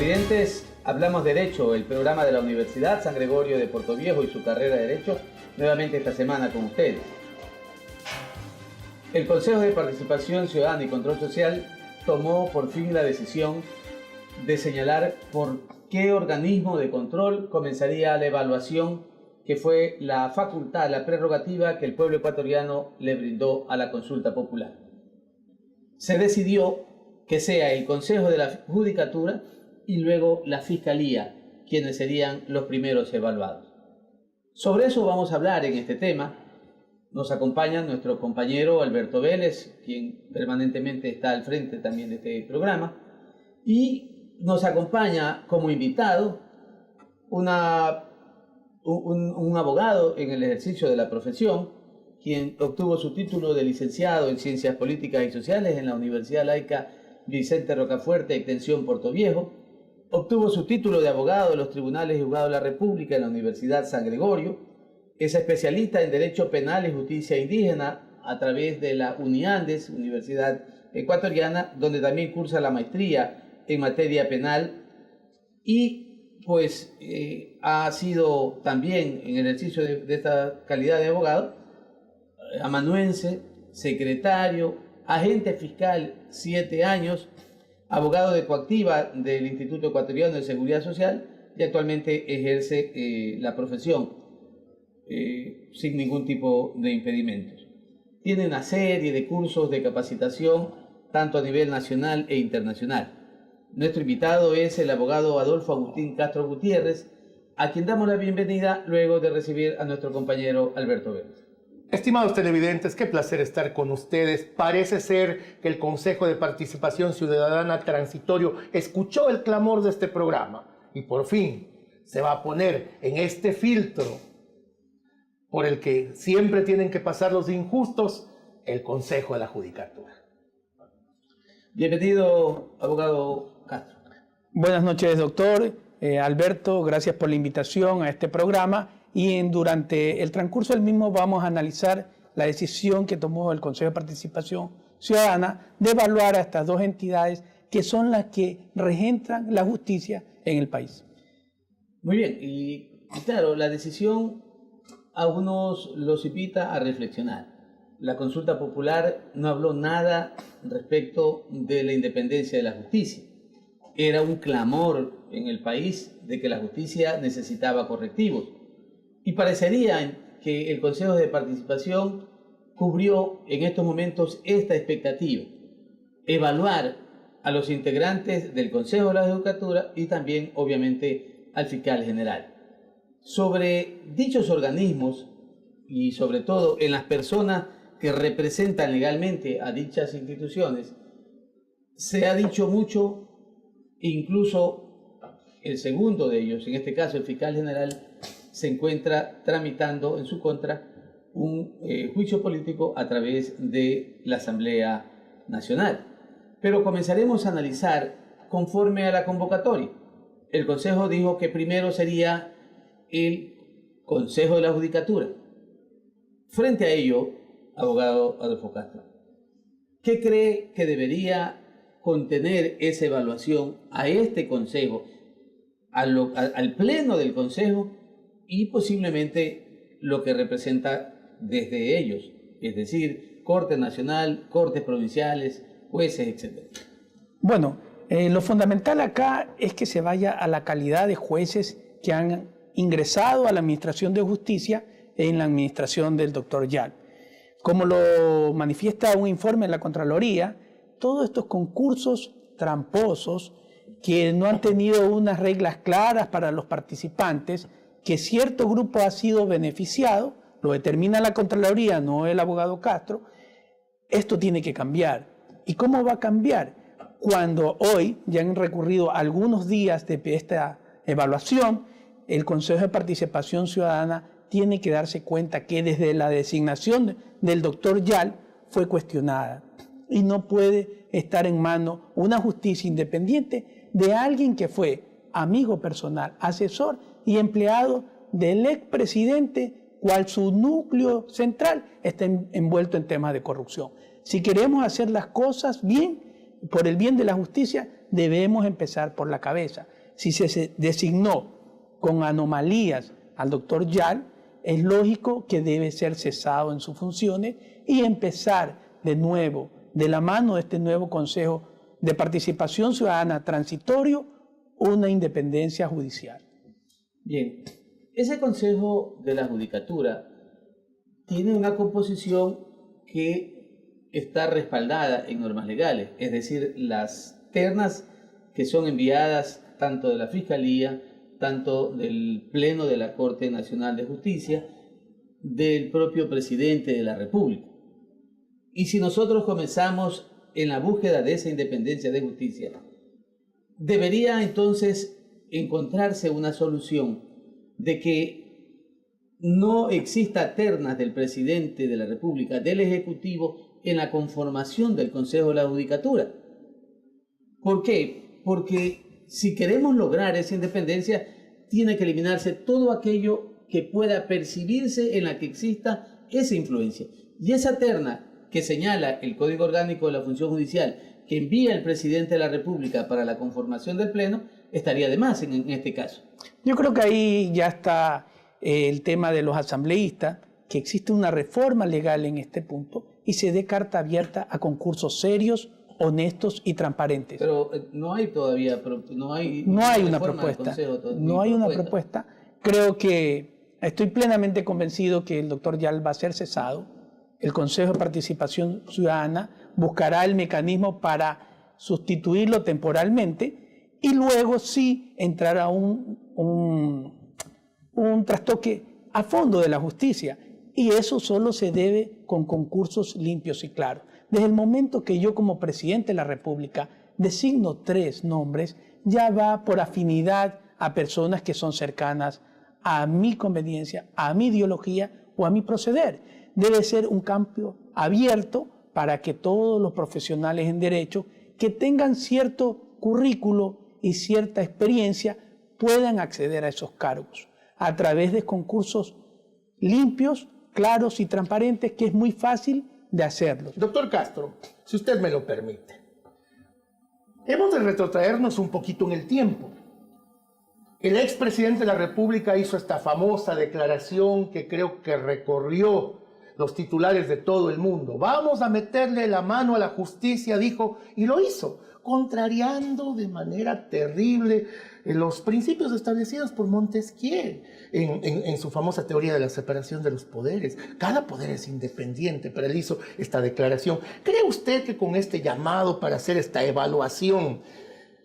Televidentes, hablamos Derecho, el programa de la Universidad San Gregorio de Portoviejo y su carrera de Derecho, nuevamente esta semana con ustedes. El Consejo de Participación Ciudadana y Control Social tomó por fin la decisión de señalar por qué organismo de control comenzaría la evaluación, que fue la facultad, la prerrogativa que el pueblo ecuatoriano le brindó a la consulta popular. Se decidió que sea el Consejo de la Judicatura y luego la Fiscalía quienes serían los primeros evaluados. Sobre eso vamos a hablar en este tema. Nos acompaña nuestro compañero Alberto Vélez, quien permanentemente está al frente también de este programa, y nos acompaña como invitado un abogado en el ejercicio de la profesión, quien obtuvo su título de licenciado en Ciencias Políticas y Sociales en la Universidad Laica Vicente Rocafuerte, Extensión Portoviejo. Obtuvo su título de abogado de los Tribunales y Juzgados de la República en la Universidad San Gregorio. Es especialista en Derecho Penal y Justicia Indígena a través de la UNIANDES, Universidad Ecuatoriana, donde también cursa la maestría en materia penal y pues ha sido también en el ejercicio de esta calidad de abogado amanuense, secretario, agente fiscal 7 años, abogado de coactiva del Instituto Ecuatoriano de Seguridad Social y actualmente ejerce la profesión sin ningún tipo de impedimentos. Tiene una serie de cursos de capacitación tanto a nivel nacional e internacional. Nuestro invitado es el abogado Adolfo Agustín Castro Gutiérrez, a quien damos la bienvenida luego de recibir a nuestro compañero Alberto Vélez. Estimados televidentes, qué placer estar con ustedes. Parece ser que el Consejo de Participación Ciudadana Transitorio escuchó el clamor de este programa y por fin se va a poner en este filtro por el que siempre tienen que pasar los injustos, el Consejo de la Judicatura. Bienvenido, abogado Castro. Buenas noches, doctor. Alberto, gracias por la invitación a este programa. Y durante el transcurso del mismo vamos a analizar la decisión que tomó el Consejo de Participación Ciudadana de evaluar a estas dos entidades que son las que regentan la justicia en el país. Muy bien, y claro, la decisión a unos los invita a reflexionar. La consulta popular no habló nada respecto de la independencia de la justicia. Era un clamor en el país de que la justicia necesitaba correctivos. Y parecería que el Consejo de Participación cubrió en estos momentos esta expectativa, evaluar a los integrantes del Consejo de la Judicatura y también, obviamente, al fiscal general. Sobre dichos organismos y sobre todo en las personas que representan legalmente a dichas instituciones, se ha dicho mucho, incluso el segundo de ellos, en este caso el fiscal general, se encuentra tramitando en su contra un juicio político a través de la Asamblea Nacional. Pero comenzaremos a analizar conforme a la convocatoria. El Consejo dijo que primero sería el Consejo de la Judicatura. Frente a ello, abogado Adolfo Castro, ¿qué cree que debería contener esa evaluación a este Consejo, al Pleno del Consejo y posiblemente lo que representa desde ellos, es decir, Corte Nacional, Cortes Provinciales, jueces, etc.? Bueno, lo fundamental acá es que se vaya a la calidad de jueces que han ingresado a la Administración de Justicia en la administración del doctor Yal. Como lo manifiesta un informe de la Contraloría, todos estos concursos tramposos que no han tenido unas reglas claras para los participantes, que cierto grupo ha sido beneficiado, lo determina la Contraloría, no el abogado Castro. Esto tiene que cambiar. ¿Y cómo va a cambiar? Cuando hoy ya han recurrido algunos días de esta evaluación, el Consejo de Participación Ciudadana tiene que darse cuenta que desde la designación del doctor Yal fue cuestionada y no puede estar en mano una justicia independiente de alguien que fue amigo personal, asesor y empleado del expresidente, cual su núcleo central está envuelto en temas de corrupción. Si queremos hacer las cosas bien, por el bien de la justicia, debemos empezar por la cabeza. Si se designó con anomalías al doctor Yal, es lógico que debe ser cesado en sus funciones y empezar de nuevo, de la mano de este nuevo Consejo de Participación Ciudadana transitorio, una independencia judicial. Bien, ese Consejo de la Judicatura tiene una composición que está respaldada en normas legales, es decir, las ternas que son enviadas tanto de la Fiscalía, tanto del Pleno de la Corte Nacional de Justicia, del propio Presidente de la República. Y si nosotros comenzamos en la búsqueda de esa independencia de justicia, debería entonces encontrarse una solución de que no exista ternas del Presidente de la República, del Ejecutivo, en la conformación del Consejo de la Judicatura. ¿Por qué? Porque si queremos lograr esa independencia, tiene que eliminarse todo aquello que pueda percibirse en la que exista esa influencia. Y esa terna que señala el Código Orgánico de la Función Judicial, que envía el Presidente de la República para la conformación del Pleno, estaría de más en este caso. Yo creo que ahí ya está el tema de los asambleístas, que existe una reforma legal en este punto y se dé carta abierta a concursos serios, honestos y transparentes. Pero no hay todavía, no hay una propuesta. No hay una propuesta. Creo que estoy plenamente convencido que el doctor Yal va a ser cesado. El Consejo de Participación Ciudadana buscará el mecanismo para sustituirlo temporalmente y luego sí entrar a un trastoque a fondo de la justicia. Y eso solo se debe con concursos limpios y claros. Desde el momento que yo como presidente de la República designo 3 nombres, ya va por afinidad a personas que son cercanas a mi conveniencia, a mi ideología o a mi proceder. Debe ser un campo abierto para que todos los profesionales en derecho que tengan cierto currículo y cierta experiencia puedan acceder a esos cargos a través de concursos limpios, claros y transparentes, que es muy fácil de hacerlo. Doctor Castro, si usted me lo permite, hemos de retrotraernos un poquito en el tiempo. El expresidente de la República hizo esta famosa declaración que creo que recorrió los titulares de todo el mundo. Vamos a meterle la mano a la justicia, dijo, y lo hizo, contrariando de manera terrible los principios establecidos por Montesquieu en su famosa teoría de la separación de los poderes. Cada poder es independiente, pero él hizo esta declaración. ¿Cree usted que con este llamado para hacer esta evaluación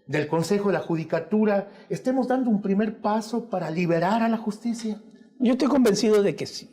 del Consejo de la Judicatura estemos dando un primer paso para liberar a la justicia? Yo estoy convencido de que sí,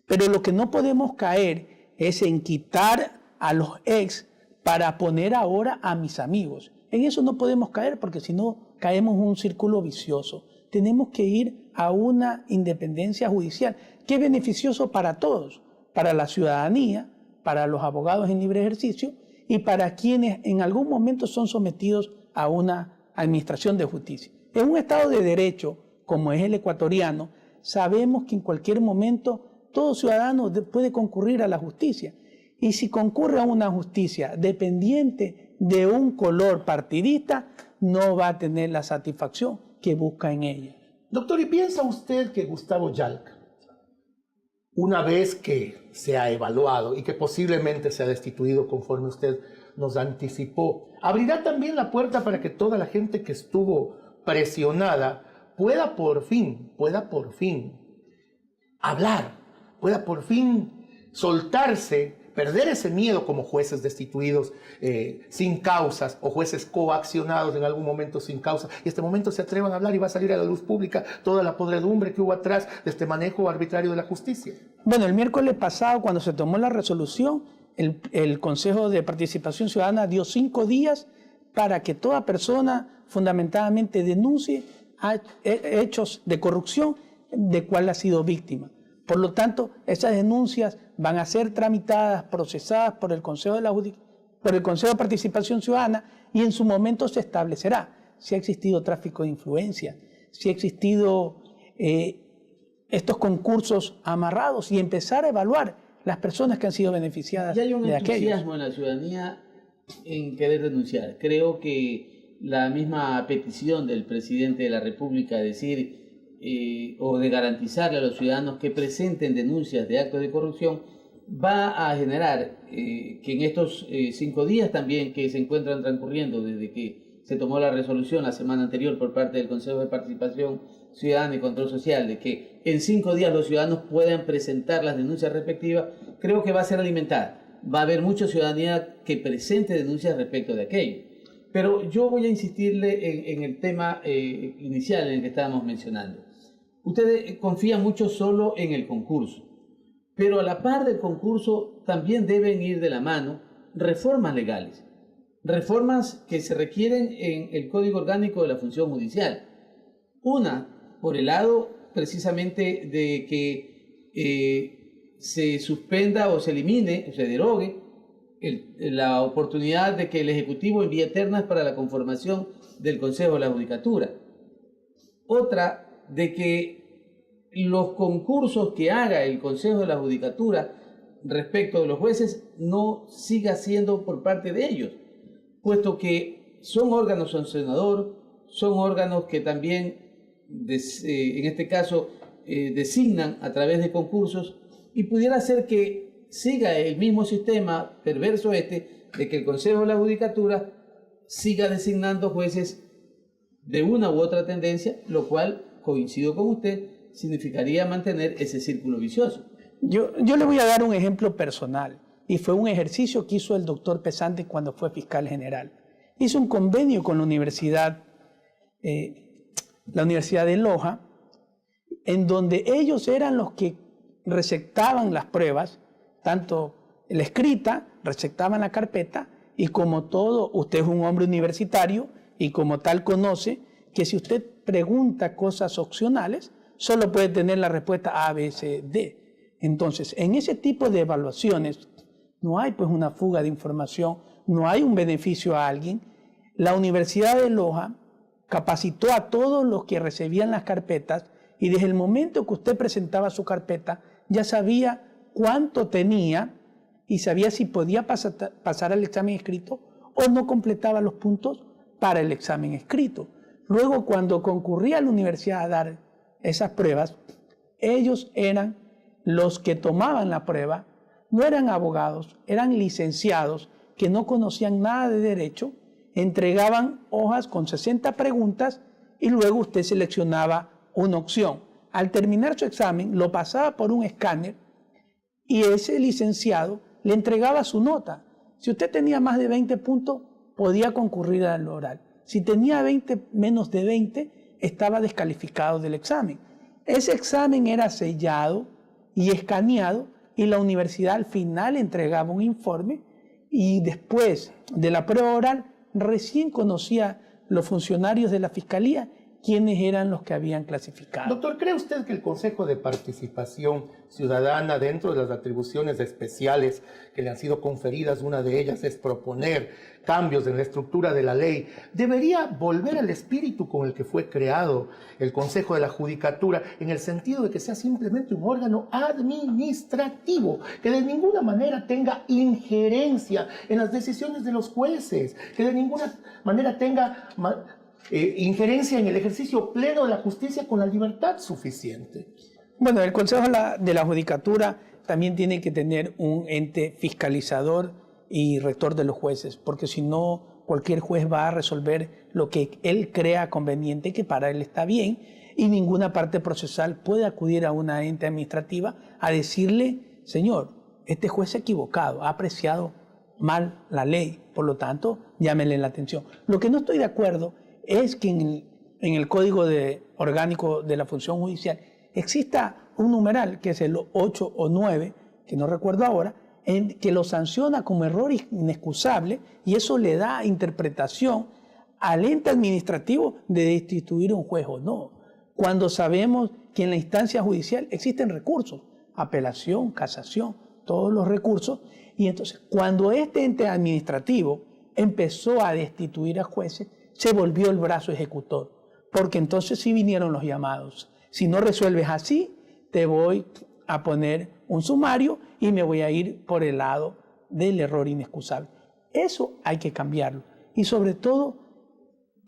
pero lo que no podemos caer es en quitar a los ex para poner ahora a mis amigos. En eso no podemos caer porque si no caemos en un círculo vicioso. Tenemos que ir a una independencia judicial que es beneficioso para todos, para la ciudadanía, para los abogados en libre ejercicio y para quienes en algún momento son sometidos a una administración de justicia. En un Estado de Derecho, como es el ecuatoriano, sabemos que en cualquier momento todo ciudadano puede concurrir a la justicia. Y si concurre a una justicia dependiente de un color partidista, no va a tener la satisfacción que busca en ella. Doctor, ¿y piensa usted que Gustavo Yalca, una vez que se ha evaluado y que posiblemente sea destituido conforme usted nos anticipó, abrirá también la puerta para que toda la gente que estuvo presionada pueda por fin hablar, pueda por fin soltarse, perder ese miedo como jueces destituidos sin causas o jueces coaccionados en algún momento sin causa, y este momento se atrevan a hablar y va a salir a la luz pública toda la podredumbre que hubo atrás de este manejo arbitrario de la justicia? Bueno, el miércoles pasado, cuando se tomó la resolución, el Consejo de Participación Ciudadana dio 5 días para que toda persona fundamentalmente denuncie hechos de corrupción de cual ha sido víctima. Por lo tanto, esas denuncias van a ser tramitadas, procesadas por el Consejo de Participación Ciudadana y en su momento se establecerá si ha existido tráfico de influencia, si ha existido estos concursos amarrados y empezar a evaluar las personas que han sido beneficiadas de aquellos. Ya hay un entusiasmo aquellos. en la ciudadanía en querer denunciar. Creo que la misma petición del presidente de la República de decir o de garantizarle a los ciudadanos que presenten denuncias de actos de corrupción va a generar que en estos 5 días también que se encuentran transcurriendo desde que se tomó la resolución la semana anterior por parte del Consejo de Participación Ciudadana y Control Social de que en 5 días los ciudadanos puedan presentar las denuncias respectivas, creo que va a ser alimentada. Va a haber mucha ciudadanía que presente denuncias respecto de aquello. Pero yo voy a insistirle en el tema inicial en el que estábamos mencionando. Ustedes confían mucho solo en el concurso, pero a la par del concurso también deben ir de la mano reformas legales, reformas que se requieren en el Código Orgánico de la Función Judicial. Una, por el lado precisamente de que se suspenda o se elimine o se derogue la oportunidad de que el Ejecutivo envíe ternas para la conformación del Consejo de la Judicatura. Otra, de que los concursos que haga el Consejo de la Judicatura respecto de los jueces no siga siendo por parte de ellos, puesto que son órganos sancionadores, son órganos que también, en este caso, designan a través de concursos, y pudiera ser que siga el mismo sistema perverso de que el Consejo de la Judicatura siga designando jueces de una u otra tendencia, lo cual, coincido con usted, significaría mantener ese círculo vicioso. Yo le voy a dar un ejemplo personal, y fue un ejercicio que hizo el doctor Pesante cuando fue fiscal general. Hizo un convenio con la Universidad de Loja, en donde ellos eran los que receptaban las pruebas, tanto la escrita, receptaban la carpeta, y como todo, usted es un hombre universitario y como tal conoce que si usted pregunta cosas opcionales, solo puede tener la respuesta A, B, C, D. Entonces, en ese tipo de evaluaciones no hay pues una fuga de información, no hay un beneficio a alguien. La Universidad de Loja capacitó a todos los que recibían las carpetas, y desde el momento que usted presentaba su carpeta ya sabía cuánto tenía y sabía si podía pasar al examen escrito o no completaba los puntos para el examen escrito. Luego, cuando concurría a la universidad a dar esas pruebas, ellos eran los que tomaban la prueba, no eran abogados, eran licenciados que no conocían nada de derecho, entregaban hojas con 60 preguntas y luego usted seleccionaba una opción. Al terminar su examen, lo pasaba por un escáner y ese licenciado le entregaba su nota. Si usted tenía más de 20 puntos, podía concurrir al oral. Si tenía menos de 20, estaba descalificado del examen. Ese examen era sellado y escaneado y la universidad al final entregaba un informe, y después de la prueba oral recién conocía los funcionarios de la Fiscalía quiénes eran los que habían clasificado. Doctor, ¿cree usted que el Consejo de Participación Ciudadana, dentro de las atribuciones especiales que le han sido conferidas, una de ellas es proponer cambios en la estructura de la ley, debería volver al espíritu con el que fue creado el Consejo de la Judicatura, en el sentido de que sea simplemente un órgano administrativo, que de ninguna manera tenga injerencia en las decisiones de los jueces, que de ninguna manera tenga injerencia en el ejercicio pleno de la justicia con la libertad suficiente? Bueno, el Consejo de la Judicatura también tiene que tener un ente fiscalizador y rector de los jueces, porque si no, cualquier juez va a resolver lo que él crea conveniente, que para él está bien, y ninguna parte procesal puede acudir a una ente administrativa a decirle: señor, este juez se ha equivocado, ha apreciado mal la ley, por lo tanto, llámele la atención. Lo que no estoy de acuerdo es que en el Código Orgánico de la Función Judicial exista un numeral, que es el 8 o 9, que no recuerdo ahora, en que lo sanciona como error inexcusable, y eso le da interpretación al ente administrativo de destituir a un juez o no, cuando sabemos que en la instancia judicial existen recursos, apelación, casación, todos los recursos. Y entonces, cuando este ente administrativo empezó a destituir a jueces, se volvió el brazo ejecutor, porque entonces sí vinieron los llamados: si no resuelves así, te voy a poner un sumario y me voy a ir por el lado del error inexcusable. Eso hay que cambiarlo. Y sobre todo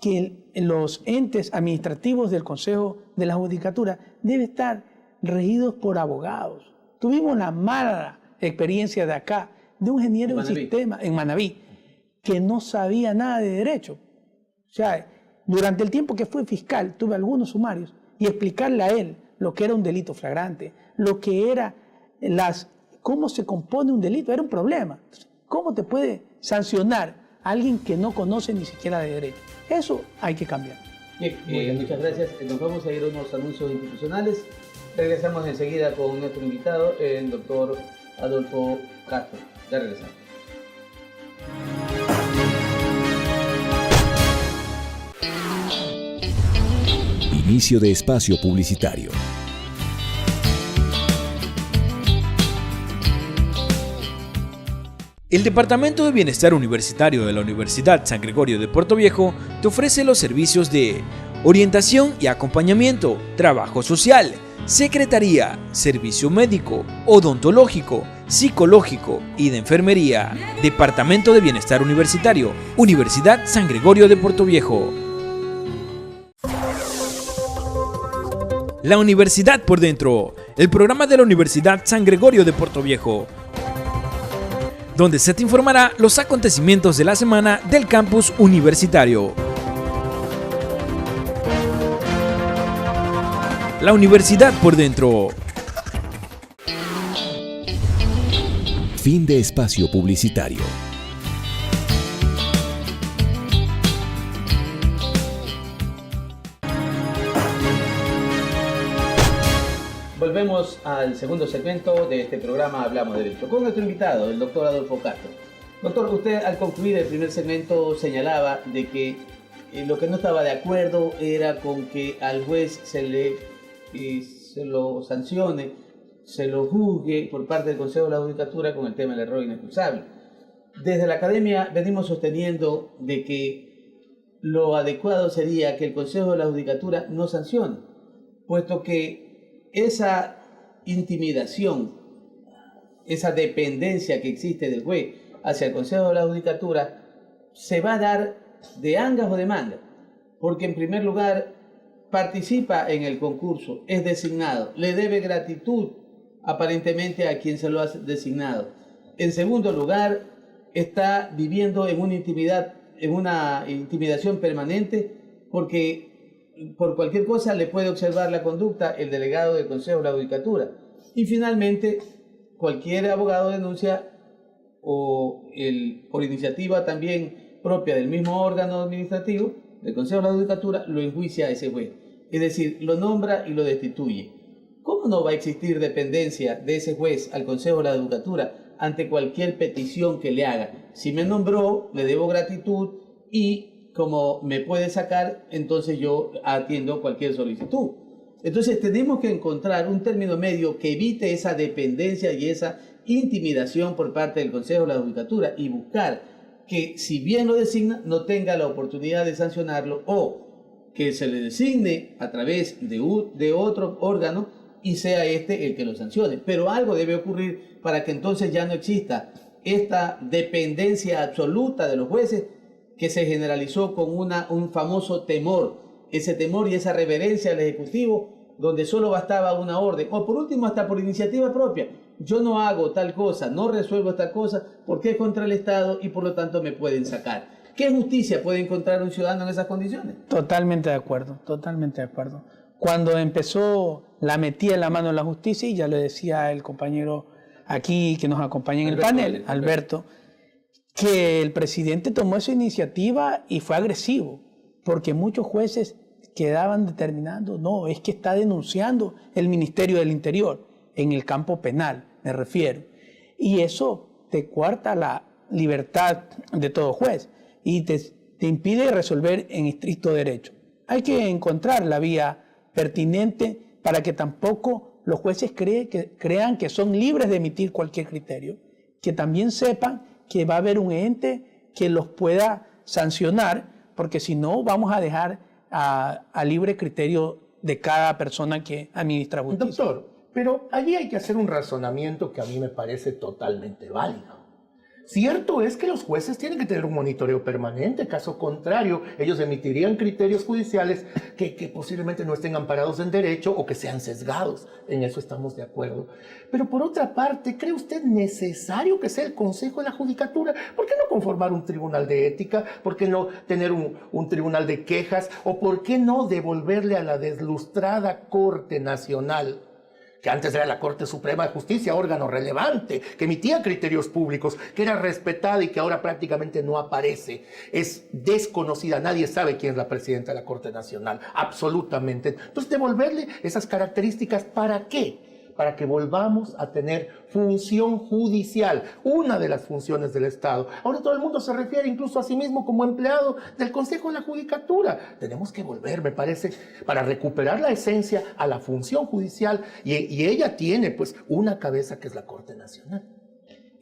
que los entes administrativos del Consejo de la Judicatura deben estar regidos por abogados. Tuvimos la mala experiencia de acá, de un ingeniero de sistema en Manabí, que no sabía nada de derecho. O sea, durante el tiempo que fue fiscal, tuve algunos sumarios y explicarle a él lo que era un delito flagrante, lo que era cómo se compone un delito, era un problema. ¿Cómo te puede sancionar a alguien que no conoce ni siquiera de derecho? Eso hay que cambiar. Bien, muchas gracias. Nos vamos a ir a unos anuncios institucionales. Regresamos enseguida con nuestro invitado, el doctor Adolfo Castro. Ya regresamos. Inicio de espacio publicitario. El Departamento de Bienestar Universitario de la Universidad San Gregorio de Puerto Viejo te ofrece los servicios de orientación y acompañamiento, trabajo social, secretaría, servicio médico, odontológico, psicológico y de enfermería. Departamento de Bienestar Universitario, Universidad San Gregorio de Puerto Viejo. La Universidad por Dentro, el programa de la Universidad San Gregorio de Puerto Viejo, donde se te informará los acontecimientos de la semana del campus universitario. La Universidad por Dentro. Fin de espacio publicitario. Volvemos al segundo segmento de este programa Hablamos de Derecho, con nuestro invitado, el doctor Adolfo Castro. Doctor, usted al concluir el primer segmento señalaba de que lo que no estaba de acuerdo era con que al juez se lo sancione, se lo juzgue por parte del Consejo de la Judicatura con el tema del error inexcusable. Desde la academia venimos sosteniendo de que lo adecuado sería que el Consejo de la Judicatura no sancione, puesto que esa intimidación, esa dependencia que existe del juez hacia el Consejo de la Judicatura se va a dar de angas o de manga, porque en primer lugar participa en el concurso, es designado, le debe gratitud aparentemente a quien se lo ha designado. En segundo lugar, está viviendo en una intimidación permanente, porque por cualquier cosa le puede observar la conducta el delegado del Consejo de la Judicatura. Y finalmente, cualquier abogado denuncia o por iniciativa también propia del mismo órgano administrativo, del Consejo de la Judicatura, lo enjuicia a ese juez. Es decir, lo nombra y lo destituye. ¿Cómo no va a existir dependencia de ese juez al Consejo de la Judicatura ante cualquier petición que le haga? Si me nombró, le debo gratitud y como me puede sacar, entonces yo atiendo cualquier solicitud. Entonces tenemos que encontrar un término medio que evite esa dependencia y esa intimidación por parte del Consejo de la Judicatura y buscar que, si bien lo designa, no tenga la oportunidad de sancionarlo, o que se le designe a través de otro órgano y sea este el que lo sancione. Pero algo debe ocurrir para que entonces ya no exista esta dependencia absoluta de los jueces que se generalizó con un famoso temor, ese temor y esa reverencia al Ejecutivo, donde solo bastaba una orden, o por último hasta por iniciativa propia. Yo no hago tal cosa, no resuelvo esta cosa porque es contra el Estado y por lo tanto me pueden sacar. ¿Qué justicia puede encontrar un ciudadano en esas condiciones? Totalmente de acuerdo, totalmente de acuerdo. Cuando empezó la metida en la mano de la justicia, y ya le decía el compañero aquí que nos acompaña en el panel, Alberto, que el presidente tomó esa iniciativa y fue agresivo, porque muchos jueces quedaban determinando, no, es que está denunciando el Ministerio del Interior, en el campo penal, me refiero. Y eso te coarta la libertad de todo juez y te impide resolver en estricto derecho. Hay que encontrar la vía pertinente para que tampoco los jueces crean que son libres de emitir cualquier criterio, que también sepan que va a haber un ente que los pueda sancionar, porque si no vamos a dejar a libre criterio de cada persona que administra justicia. Doctor, pero allí hay que hacer un razonamiento que a mí me parece totalmente válido. Cierto es que los jueces tienen que tener un monitoreo permanente, caso contrario, ellos emitirían criterios judiciales que posiblemente no estén amparados en derecho o que sean sesgados. En eso estamos de acuerdo. Pero por otra parte, ¿cree usted necesario que sea el Consejo de la Judicatura? ¿Por qué no conformar un tribunal de ética? ¿Por qué no tener un tribunal de quejas? ¿O por qué no devolverle a la deslustrada Corte Nacional, que antes era la Corte Suprema de Justicia, órgano relevante, que emitía criterios públicos, que era respetada y que ahora prácticamente no aparece? Es desconocida, nadie sabe quién es la presidenta de la Corte Nacional, absolutamente. Entonces, devolverle esas características, ¿para qué? Para que volvamos a tener función judicial, una de las funciones del Estado. Ahora todo el mundo se refiere incluso a sí mismo como empleado del Consejo de la Judicatura. Tenemos que volver, me parece, para recuperar la esencia a la función judicial, y ella tiene pues una cabeza que es la Corte Nacional.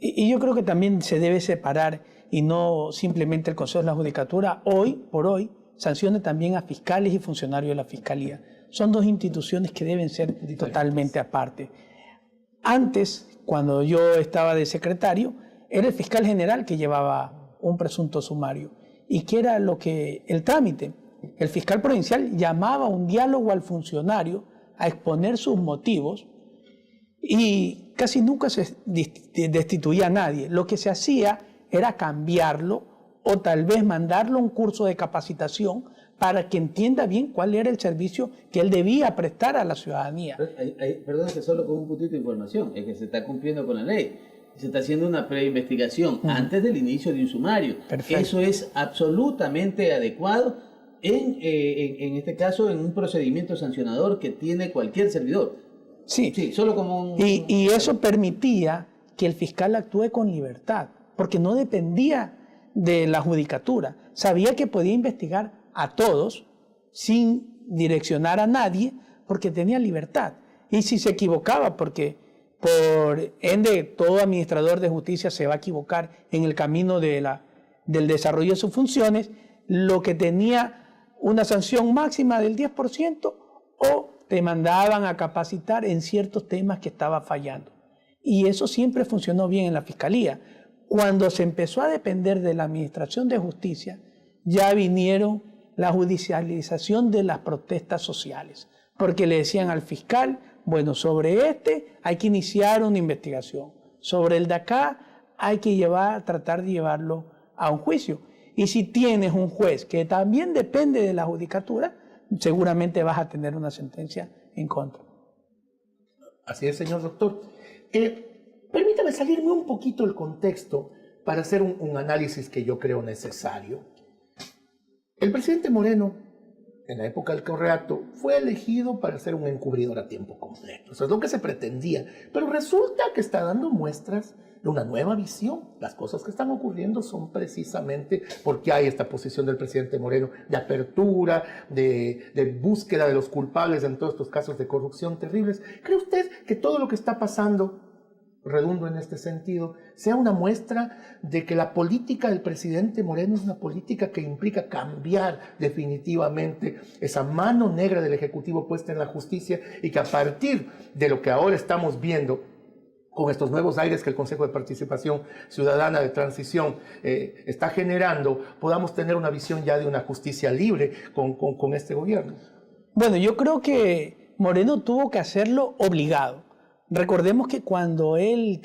Y yo creo que también se debe separar, y no simplemente el Consejo de la Judicatura, hoy por hoy, sancione también a fiscales y funcionarios de la Fiscalía. Son dos instituciones que deben ser totalmente aparte. Antes, cuando yo estaba de secretario, era el fiscal general que llevaba un presunto sumario. ¿Y qué era el trámite? El fiscal provincial llamaba a un diálogo al funcionario a exponer sus motivos y casi nunca se destituía a nadie. Lo que se hacía era cambiarlo o tal vez mandarlo a un curso de capacitación para que entienda bien cuál era el servicio que él debía prestar a la ciudadanía. Perdón, que solo con un puntito de información, es que se está cumpliendo con la ley. Se está haciendo una preinvestigación antes del inicio de un sumario. Perfecto. Eso es absolutamente adecuado en este caso, en un procedimiento sancionador que tiene cualquier servidor. Sí, solo como un... Y eso permitía que el fiscal actúe con libertad, porque no dependía de la judicatura. Sabía que podía investigar a todos sin direccionar a nadie porque tenía libertad. Y si se equivocaba, porque por ende todo administrador de justicia se va a equivocar en el camino del desarrollo de sus funciones, lo que tenía una sanción máxima del 10% o te mandaban a capacitar en ciertos temas que estaba fallando. Y eso siempre funcionó bien en la Fiscalía. Cuando se empezó a depender de la Administración de Justicia, ya vinieron la judicialización de las protestas sociales, porque le decían al fiscal, bueno, sobre este hay que iniciar una investigación, sobre el de acá hay que tratar de llevarlo a un juicio. Y si tienes un juez que también depende de la judicatura, seguramente vas a tener una sentencia en contra. Así es, señor doctor. Permítame salirme un poquito del contexto para hacer un análisis que yo creo necesario. El presidente Moreno, en la época del Correato, fue elegido para ser un encubridor a tiempo completo. Eso es lo que se pretendía. Pero resulta que está dando muestras de una nueva visión. Las cosas que están ocurriendo son precisamente porque hay esta posición del presidente Moreno de apertura, de búsqueda de los culpables en todos estos casos de corrupción terribles. ¿Cree usted que todo lo que está pasando, redundo en este sentido, sea una muestra de que la política del presidente Moreno es una política que implica cambiar definitivamente esa mano negra del Ejecutivo puesta en la justicia, y que a partir de lo que ahora estamos viendo con estos nuevos aires que el Consejo de Participación Ciudadana de Transición está generando, podamos tener una visión ya de una justicia libre con este gobierno? Bueno, yo creo que Moreno tuvo que hacerlo obligado. Recordemos que cuando el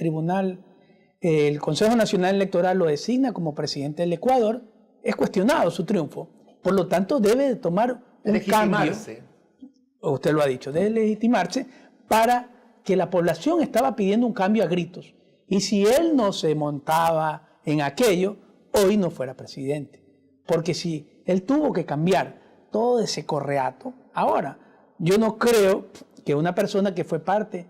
Consejo Nacional Electoral lo designa como presidente del Ecuador, es cuestionado su triunfo. Por lo tanto, debe de tomar un cambio. Usted lo ha dicho, debe legitimarse para que la población estaba pidiendo un cambio a gritos. Y si él no se montaba en aquello, hoy no fuera presidente. Porque si él tuvo que cambiar todo ese correato, ahora, yo no creo que una persona que fue parte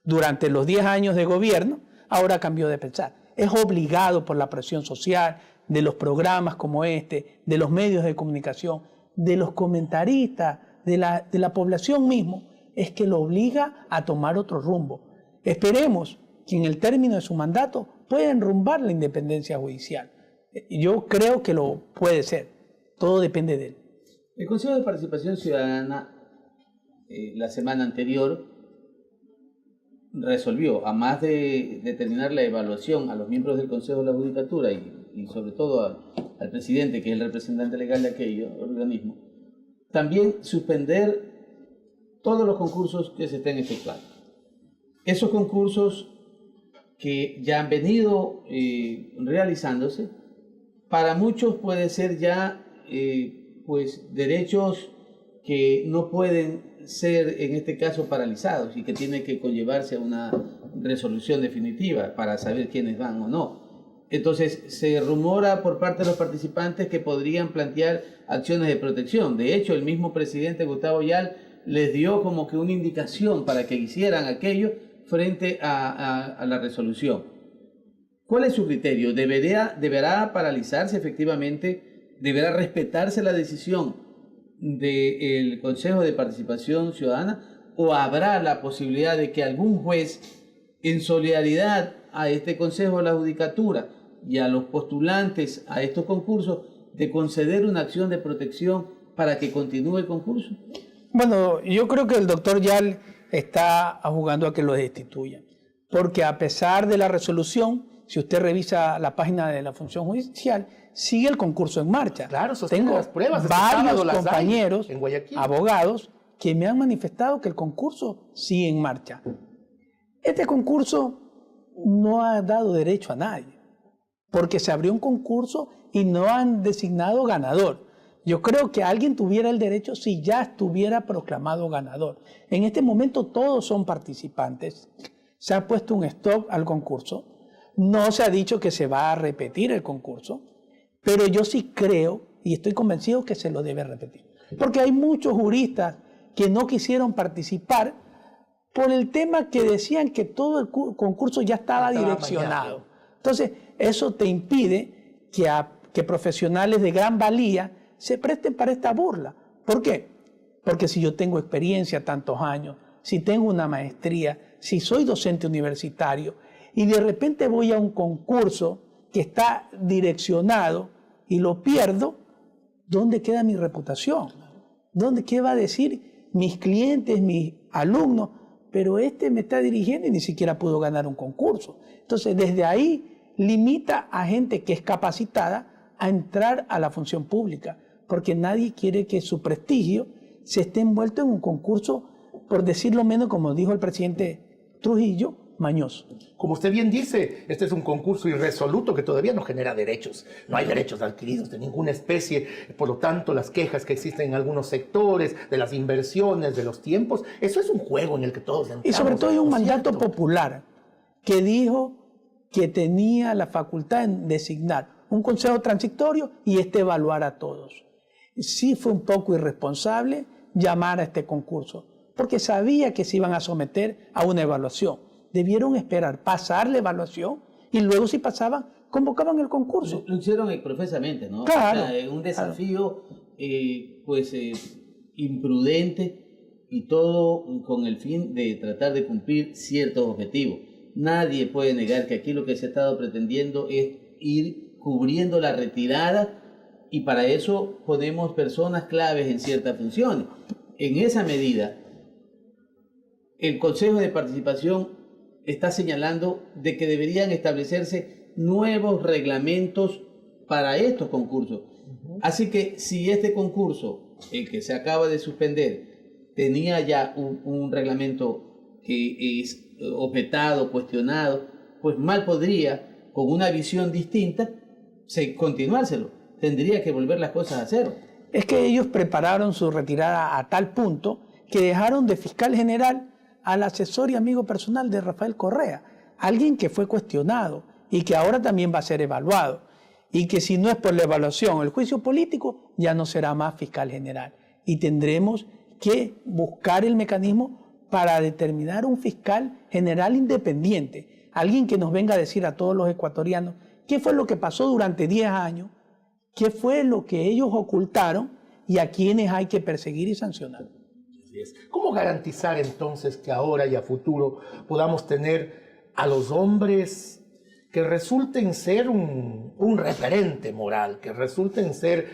durante los 10 años de gobierno, ahora cambió de pensar. Es obligado por la presión social, de los programas como este, de los medios de comunicación, de los comentaristas, de la población mismo, es que lo obliga a tomar otro rumbo. Esperemos que en el término de su mandato pueda enrumbar la independencia judicial. Yo creo que lo puede ser. Todo depende de él. El Consejo de Participación Ciudadana, la semana anterior, resolvió, a más de determinar la evaluación a los miembros del Consejo de la Judicatura y sobre todo al presidente, que es el representante legal de aquello organismo, también suspender todos los concursos que se estén efectuando. Esos concursos que ya han venido realizándose, para muchos puede ser ya pues derechos que no pueden ser en este caso paralizados y que tiene que conllevarse a una resolución definitiva para saber quiénes van o no. Entonces se rumora por parte de los participantes que podrían plantear acciones de protección. De hecho, el mismo presidente Gustavo Yal les dio como que una indicación para que hicieran aquello frente a la resolución. ¿Cuál es su criterio? ¿Deberá paralizarse efectivamente? ¿Deberá respetarse la decisión del Consejo de Participación Ciudadana? ¿O habrá la posibilidad de que algún juez, en solidaridad a este Consejo de la Judicatura y a los postulantes a estos concursos, de conceder una acción de protección para que continúe el concurso? Bueno, yo creo que el doctor Yal está jugando a que lo destituyan, porque a pesar de la resolución, si usted revisa la página de la función judicial, sigue el concurso en marcha. Claro, sostiene las pruebas. Varios compañeros, abogados, que me han manifestado que el concurso sigue en marcha. Este concurso no ha dado derecho a nadie, porque se abrió un concurso y no han designado ganador. Yo creo que alguien tuviera el derecho si ya estuviera proclamado ganador. En este momento todos son participantes. Se ha puesto un stop al concurso. No se ha dicho que se va a repetir el concurso, pero yo sí creo y estoy convencido que se lo debe repetir. Porque hay muchos juristas que no quisieron participar por el tema que decían que todo el concurso ya estaba direccionado. Entonces, eso te impide que profesionales de gran valía se presten para esta burla. ¿Por qué? Porque si yo tengo experiencia tantos años, si tengo una maestría, si soy docente universitario y de repente voy a un concurso que está direccionado y lo pierdo, ¿dónde queda mi reputación? ¿Qué va a decir mis clientes, mis alumnos? Pero este me está dirigiendo y ni siquiera pudo ganar un concurso. Entonces, desde ahí limita a gente que es capacitada a entrar a la función pública, porque nadie quiere que su prestigio se esté envuelto en un concurso, por decirlo menos, como dijo el presidente Trujillo, mañoso. Como usted bien dice, este es un concurso irresoluto que todavía no genera derechos. No hay derechos adquiridos de ninguna especie. Por lo tanto, las quejas que existen en algunos sectores, de las inversiones, de los tiempos, eso es un juego en el que todos entramos. Y sobre todo hay un mandato popular que dijo que tenía la facultad de designar un consejo transitorio y evaluar a todos. Sí fue un poco irresponsable llamar a este concurso, porque sabía que se iban a someter a una evaluación. Debieron esperar, pasar la evaluación y luego si pasaban, convocaban el concurso. Lo hicieron profesamente, ¿no? Claro. O sea, un desafío imprudente y todo con el fin de tratar de cumplir ciertos objetivos. Nadie puede negar que aquí lo que se ha estado pretendiendo es ir cubriendo la retirada y para eso ponemos personas claves en ciertas funciones. En esa medida, el Consejo de Participación está señalando de que deberían establecerse nuevos reglamentos para estos concursos. Así que si este concurso, el que se acaba de suspender, tenía ya un reglamento que es objetado, cuestionado, pues mal podría, con una visión distinta, continuárselo. Tendría que volver las cosas a cero. Es que ellos prepararon su retirada a tal punto que dejaron de fiscal general al asesor y amigo personal de Rafael Correa, alguien que fue cuestionado y que ahora también va a ser evaluado, y que si no es por la evaluación o el juicio político, ya no será más fiscal general. Y tendremos que buscar el mecanismo para determinar un fiscal general independiente, alguien que nos venga a decir a todos los ecuatorianos qué fue lo que pasó durante 10 años, qué fue lo que ellos ocultaron y a quienes hay que perseguir y sancionar. ¿Cómo garantizar entonces que ahora y a futuro podamos tener a los hombres que resulten ser un referente moral, que resulten ser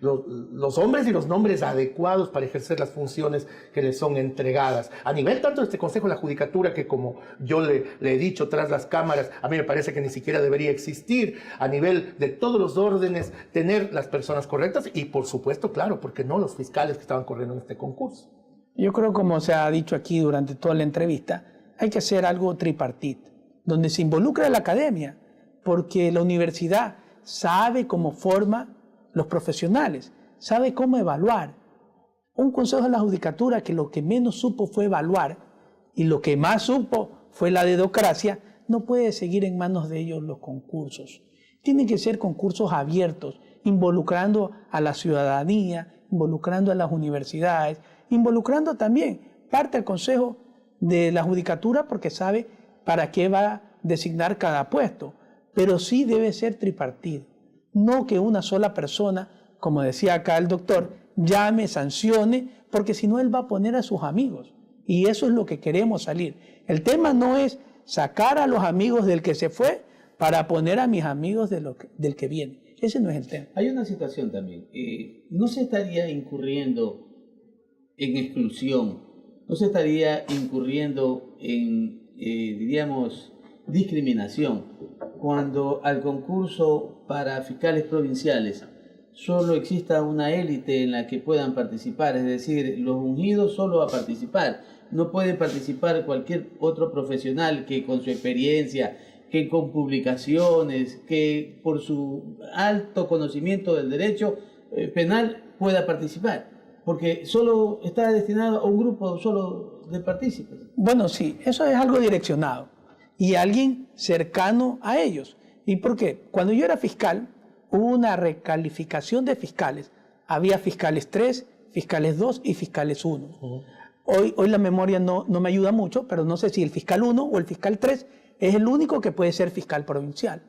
los hombres y los nombres adecuados para ejercer las funciones que les son entregadas. A nivel tanto de este Consejo de la Judicatura, que como yo le he dicho tras las cámaras, a mí me parece que ni siquiera debería existir, a nivel de todos los órdenes, tener las personas correctas y por supuesto, claro, porque no los fiscales que estaban corriendo en este concurso. Yo creo, como se ha dicho aquí durante toda la entrevista, hay que hacer algo tripartito, donde se involucra a la academia, porque la universidad sabe cómo forma los profesionales, sabe cómo evaluar. Un consejo de la judicatura que lo que menos supo fue evaluar y lo que más supo fue la dedocracia, no puede seguir en manos de ellos los concursos. Tienen que ser concursos abiertos, involucrando a la ciudadanía, involucrando a las universidades, involucrando también parte del consejo de la judicatura porque sabe para qué va a designar cada puesto, pero sí debe ser tripartido. No que una sola persona, como decía acá el doctor, llame, sancione, porque si no él va a poner a sus amigos. Y eso es lo que queremos salir. El tema no es sacar a los amigos del que se fue para poner a mis amigos del que viene. Ese no es el tema. Hay una situación también. No se estaría incurriendo en exclusión, no se estaría incurriendo en, diríamos, discriminación cuando al concurso para fiscales provinciales solo exista una élite en la que puedan participar, es decir, los ungidos solo a participar. No puede participar cualquier otro profesional que con su experiencia, que con publicaciones, que por su alto conocimiento del derecho penal pueda participar, porque solo está destinado a un grupo solo de partícipes. Bueno, sí, eso es algo direccionado y alguien cercano a ellos. ¿Y por qué? Cuando yo era fiscal, hubo una recalificación de fiscales. Había fiscales 3, fiscales 2 y fiscales 1. Hoy la memoria no me ayuda mucho, pero no sé si el fiscal 1 o el fiscal 3 es el único que puede ser fiscal provincial.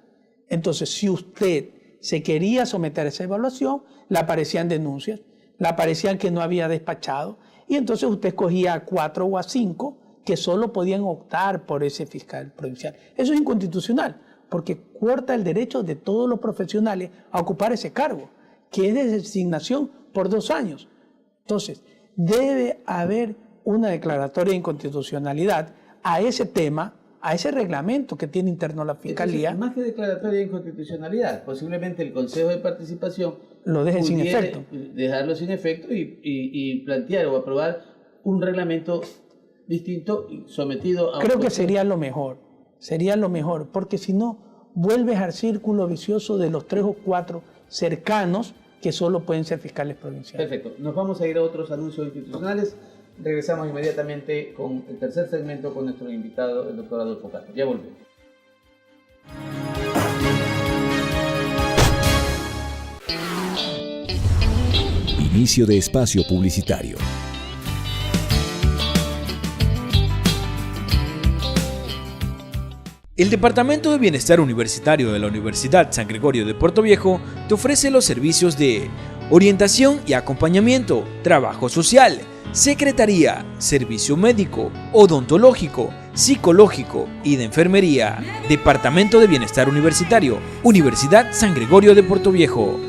Entonces, si usted se quería someter a esa evaluación, le aparecían denuncias, le aparecían que no había despachado, y entonces usted escogía a 4 o a 5 que solo podían optar por ese fiscal provincial. Eso es inconstitucional, porque corta el derecho de todos los profesionales a ocupar ese cargo, que es de designación por 2 años. Entonces, debe haber una declaratoria de inconstitucionalidad a ese tema, a ese reglamento que tiene interno la Fiscalía. Entonces, más que declaratoria de inconstitucionalidad, posiblemente el Consejo de Participación lo deje sin efecto. Dejarlo sin efecto y plantear o aprobar un reglamento distinto y sometido a... Creo que sería lo mejor, porque si no, vuelves al círculo vicioso de los 3 o 4 cercanos que solo pueden ser fiscales provinciales. Perfecto, nos vamos a ir a otros anuncios institucionales. Regresamos inmediatamente con el tercer segmento con nuestro invitado, el doctor Adolfo Castro. Ya volvemos. Inicio de espacio publicitario. El Departamento de Bienestar Universitario de la Universidad San Gregorio de Puerto Viejo te ofrece los servicios de orientación y acompañamiento, trabajo social, secretaría, servicio médico, odontológico, psicológico y de enfermería. Departamento de Bienestar Universitario, Universidad San Gregorio de Puerto Viejo.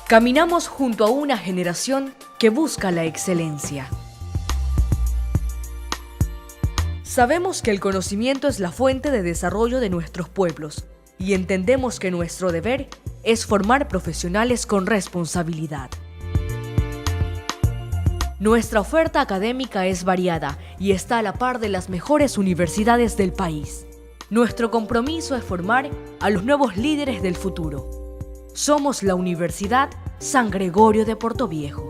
Caminamos junto a una generación que busca la excelencia. Sabemos que el conocimiento es la fuente de desarrollo de nuestros pueblos y entendemos que nuestro deber es formar profesionales con responsabilidad. Nuestra oferta académica es variada y está a la par de las mejores universidades del país. Nuestro compromiso es formar a los nuevos líderes del futuro. Somos la Universidad San Gregorio de Puerto Viejo.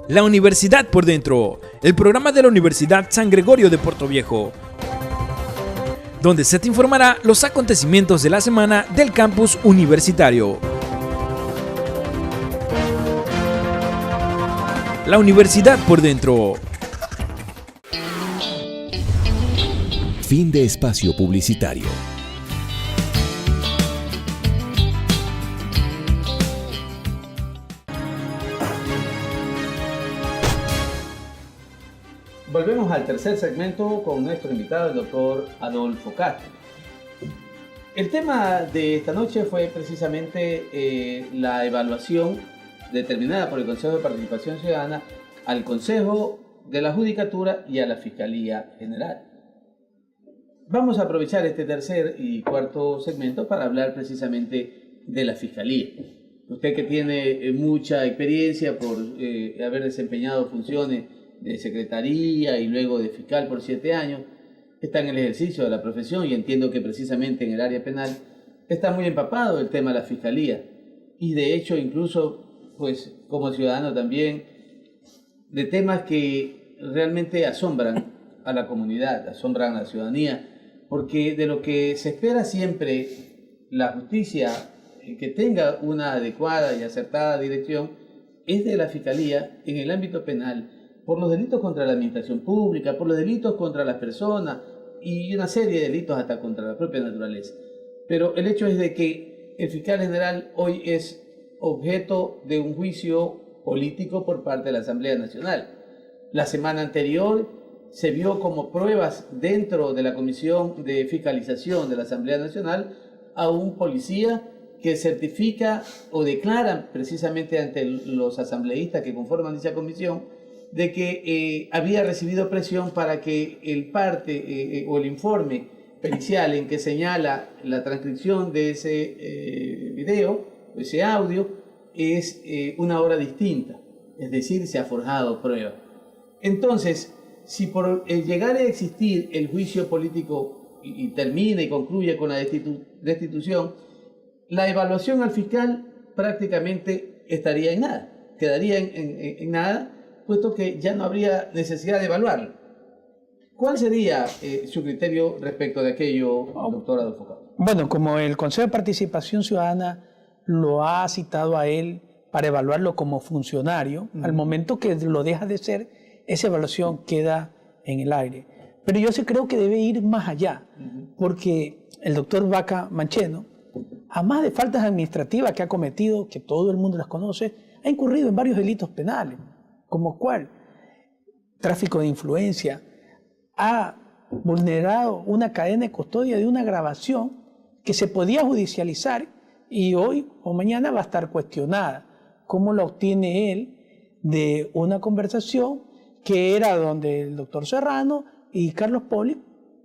La Universidad por Dentro, el programa de la Universidad San Gregorio de Puerto Viejo, donde se te informará los acontecimientos de la semana del campus universitario. La Universidad por Dentro. Fin de espacio publicitario. Volvemos al tercer segmento con nuestro invitado, el doctor Adolfo Castro. El tema de esta noche fue precisamente la evaluación determinada por el Consejo de Participación Ciudadana al Consejo de la Judicatura y a la Fiscalía General. Vamos a aprovechar este tercer y cuarto segmento para hablar precisamente de la Fiscalía. Usted que tiene mucha experiencia por haber desempeñado funciones de secretaría y luego de fiscal por 7 años, está en el ejercicio de la profesión y entiendo que precisamente en el área penal está muy empapado el tema de la Fiscalía y de hecho incluso pues como ciudadano también de temas que realmente asombran a la comunidad, asombran a la ciudadanía, porque de lo que se espera siempre la justicia que tenga una adecuada y acertada dirección es de la Fiscalía en el ámbito penal, por los delitos contra la administración pública, por los delitos contra las personas y una serie de delitos hasta contra la propia naturaleza. Pero el hecho es de que el fiscal general hoy es objeto de un juicio político por parte de la Asamblea Nacional. La semana anterior se vio como pruebas dentro de la Comisión de Fiscalización de la Asamblea Nacional a un policía que certifica o declara precisamente ante los asambleístas que conforman dicha comisión de que había recibido presión para que el parte o el informe pericial en que señala la transcripción de ese video, ese audio, es una obra distinta, es decir, se ha forjado prueba. Entonces, si por llegar a existir el juicio político y termina y concluye con la destitución, la evaluación al fiscal prácticamente estaría en nada, quedaría en nada, puesto que ya no habría necesidad de evaluarlo. ¿Cuál sería su criterio respecto de aquello, doctor Adolfo Castro? Bueno, como el Consejo de Participación Ciudadana lo ha citado a él para evaluarlo como funcionario, al momento que lo deja de ser, esa evaluación queda en el aire. Pero yo sí creo que debe ir más allá, porque el doctor Vaca Mancheno, además de faltas administrativas que ha cometido, que todo el mundo las conoce, ha incurrido en varios delitos penales. ¿Como cuál? Tráfico de influencia. Ha vulnerado una cadena de custodia de una grabación que se podía judicializar y hoy o mañana va a estar cuestionada. ¿Cómo la obtiene él de una conversación que era donde el doctor Serrano y Carlos Poli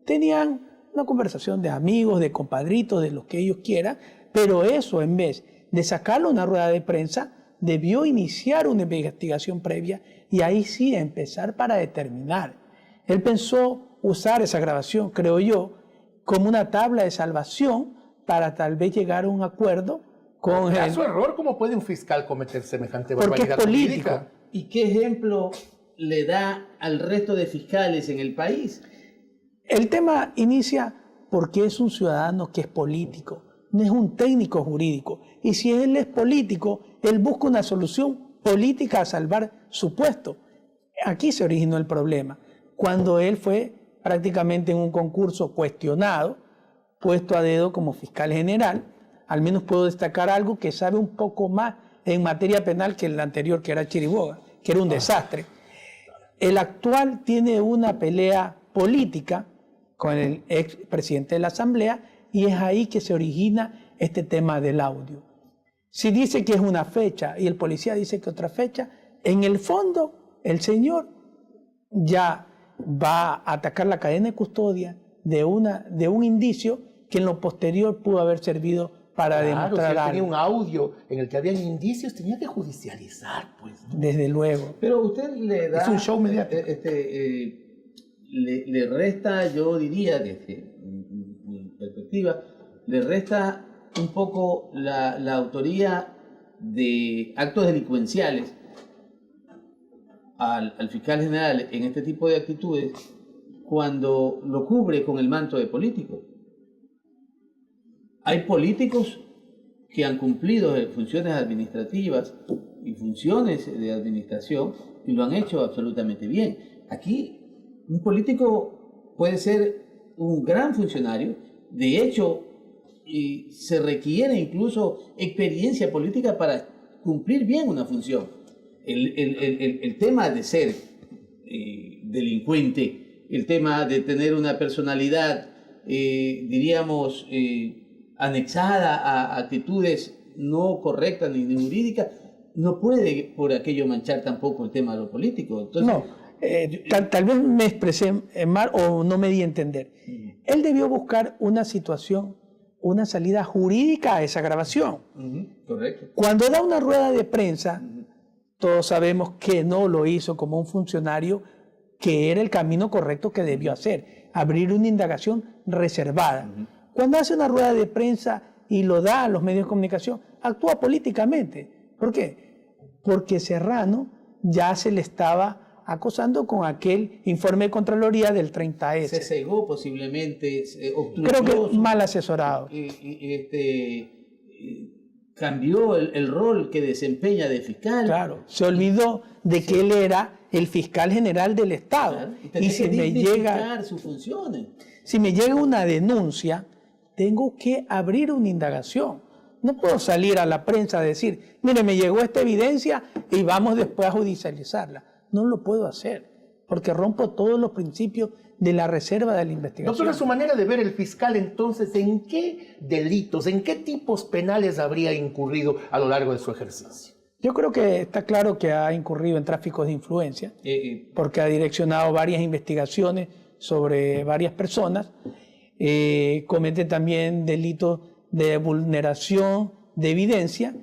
tenían una conversación de amigos, de compadritos, de lo que ellos quieran, pero eso en vez de sacarlo a una rueda de prensa, debió iniciar una investigación previa y ahí sí empezar para determinar. Él pensó usar esa grabación, creo yo, como una tabla de salvación para tal vez llegar a un acuerdo con ¿A su error? ¿Cómo puede un fiscal cometer semejante porque barbaridad es político. jurídica? ¿Y qué ejemplo le da al resto de fiscales en el país? El tema inicia porque es un ciudadano que es político, no es un técnico jurídico. Y si él es político, él busca una solución política a salvar su puesto. Aquí se originó el problema. Cuando él fue prácticamente en un concurso cuestionado, puesto a dedo como fiscal general, al menos puedo destacar algo que sabe un poco más en materia penal que el anterior, que era Chiriboga, que era un desastre. El actual tiene una pelea política con el ex presidente de la Asamblea y es ahí que se origina este tema del audio. Si dice que es una fecha y el policía dice que otra fecha, en el fondo el señor ya va a atacar la cadena de custodia de un indicio que en lo posterior pudo haber servido para demostrar si él algo. tenía un audio en el que habían indicios, tenía que judicializar, pues, ¿no? Desde luego. Pero usted le da... Es un show mediático. Le resta, yo diría, desde mi perspectiva, le resta un poco la autoría de actos delincuenciales al fiscal general en este tipo de actitudes cuando lo cubre con el manto de político. Hay políticos que han cumplido funciones administrativas y funciones de administración y lo han hecho absolutamente bien. Aquí un político puede ser un gran funcionario. De hecho, se requiere incluso experiencia política para cumplir bien una función. El tema de ser delincuente, el tema de tener una personalidad, diríamos, anexada a actitudes no correctas ni jurídicas, no puede por aquello manchar tampoco el tema de lo político. Entonces, no, tal vez me expresé mal o no me di a entender. Él debió buscar una situación, una salida jurídica a esa grabación. Correcto. Cuando da una rueda de prensa, todos sabemos que no lo hizo como un funcionario, que era el camino correcto que debió hacer, abrir una indagación reservada. Cuando hace una rueda de prensa y lo da a los medios de comunicación, actúa políticamente. ¿Por qué? Porque Serrano ya se le estaba acosando con aquel informe de Contraloría del 30S. Se cegó posiblemente, creo que mal asesorado. Cambió el rol que desempeña de fiscal. Claro, se olvidó de que él era el fiscal general del Estado. Claro, y si me llega sus funciones. Si me llega una denuncia, tengo que abrir una indagación. No puedo salir a la prensa a decir, mire, me llegó esta evidencia y vamos después a judicializarla. No lo puedo hacer, porque rompo todos los principios de la reserva de la investigación. Doctor, a su manera de ver, el fiscal entonces, ¿en qué delitos, en qué tipos penales habría incurrido a lo largo de su ejercicio? Yo creo que está claro que ha incurrido en tráficos de influencia, porque ha direccionado varias investigaciones sobre varias personas. Comete también delitos de vulneración de evidencia,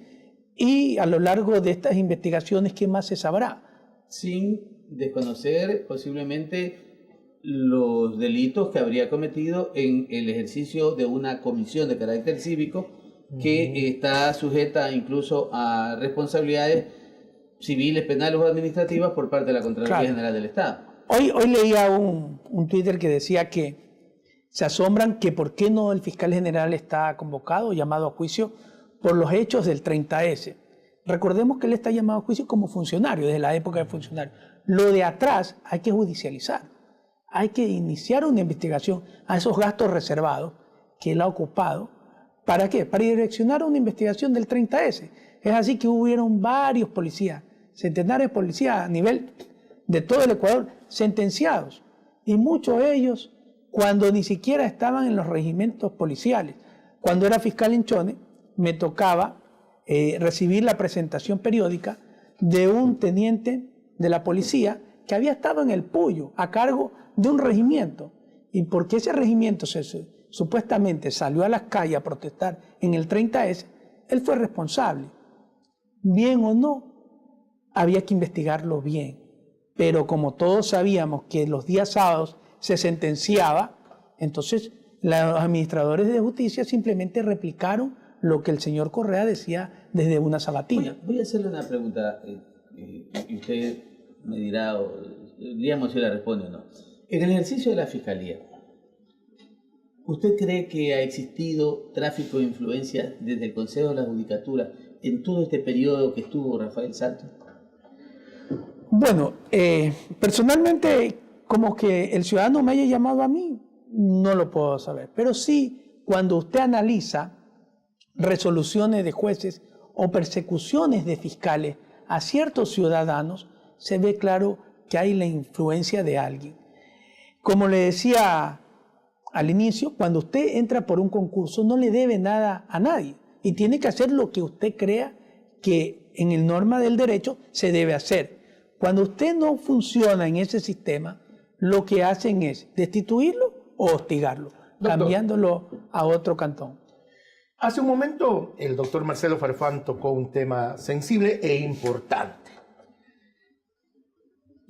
y a lo largo de estas investigaciones, ¿qué más se sabrá? Sin desconocer posiblemente los delitos que habría cometido en el ejercicio de una comisión de carácter cívico que está sujeta incluso a responsabilidades civiles, penales o administrativas por parte de la Contraloría General del Estado. Hoy leía un Twitter que decía que se asombran que por qué no el fiscal general está convocado, llamado a juicio por los hechos del 30S. Recordemos que él está llamado a juicio como funcionario, desde la época de funcionario. Lo de atrás hay que judicializar. Hay que iniciar una investigación a esos gastos reservados que él ha ocupado. ¿Para qué? Para direccionar una investigación del 30S. Es así que hubieron varios policías, centenares de policías a nivel de todo el Ecuador, sentenciados. Y muchos de ellos, cuando ni siquiera estaban en los regimientos policiales. Cuando era fiscal en Chone, me tocaba recibir la presentación periódica de un teniente de la policía que había estado en el Puyo a cargo de un regimiento. Y porque ese regimiento supuestamente salió a las calles a protestar en el 30S, él fue responsable. Bien o no, había que investigarlo bien. Pero como todos sabíamos que los días sábados se sentenciaba, entonces los administradores de justicia simplemente replicaron lo que el señor Correa decía desde una sabatina. Voy a hacerle una pregunta y usted me dirá, digamos si la responde o no. En el ejercicio de la Fiscalía, ¿usted cree que ha existido tráfico de influencia desde el Consejo de la Judicatura en todo este periodo que estuvo Rafael Santos? Bueno, personalmente, como que el ciudadano me haya llamado a mí, no lo puedo saber. Pero sí, cuando usted analiza resoluciones de jueces o persecuciones de fiscales a ciertos ciudadanos, se ve claro que hay la influencia de alguien. Como le decía al inicio, cuando usted entra por un concurso no le debe nada a nadie y tiene que hacer lo que usted crea que en el norma del derecho se debe hacer. Cuando usted no funciona en ese sistema, lo que hacen es destituirlo o hostigarlo, cambiándolo a otro cantón. Hace un momento el doctor Marcelo Farfán tocó un tema sensible e importante.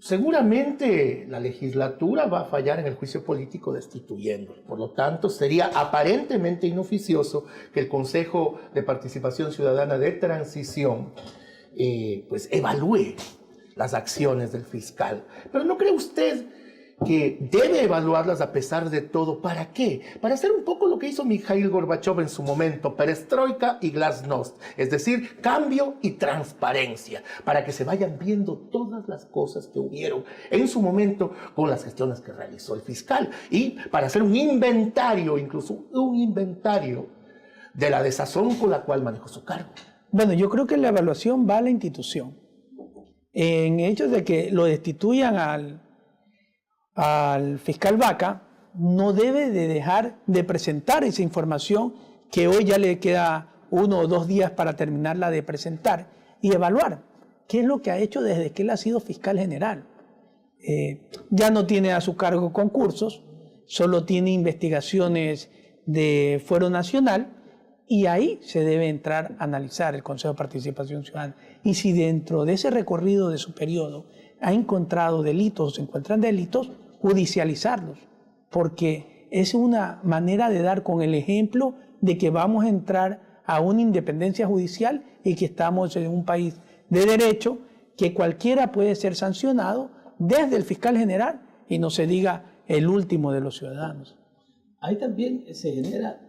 Seguramente la legislatura va a fallar en el juicio político destituyéndolo. Por lo tanto, sería aparentemente inoficioso que el Consejo de Participación Ciudadana de Transición pues evalúe las acciones del fiscal. Pero ¿no cree usted que debe evaluarlas a pesar de todo. ¿Para qué? Para hacer un poco lo que hizo Mikhail Gorbachev en su momento, perestroika y glasnost, es decir, cambio y transparencia, para que se vayan viendo todas las cosas que hubieron en su momento con las gestiones que realizó el fiscal, y para hacer un inventario, incluso un inventario de la desazón con la cual manejó su cargo. Bueno, yo creo que la evaluación va a la institución. En hechos de que lo destituyan al fiscal Vaca, no debe de dejar de presentar esa información que hoy ya le queda 1 o 2 días para terminarla de presentar y evaluar qué es lo que ha hecho desde que él ha sido fiscal general. Ya no tiene a su cargo concursos, solo tiene investigaciones de Fuero Nacional, y ahí se debe entrar a analizar el Consejo de Participación Ciudadana. Y si dentro de ese recorrido de su periodo ha encontrado delitos o se encuentran delitos, judicializarlos, porque es una manera de dar con el ejemplo de que vamos a entrar a una independencia judicial y que estamos en un país de derecho, que cualquiera puede ser sancionado desde el fiscal general y no se diga el último de los ciudadanos. Ahí también se genera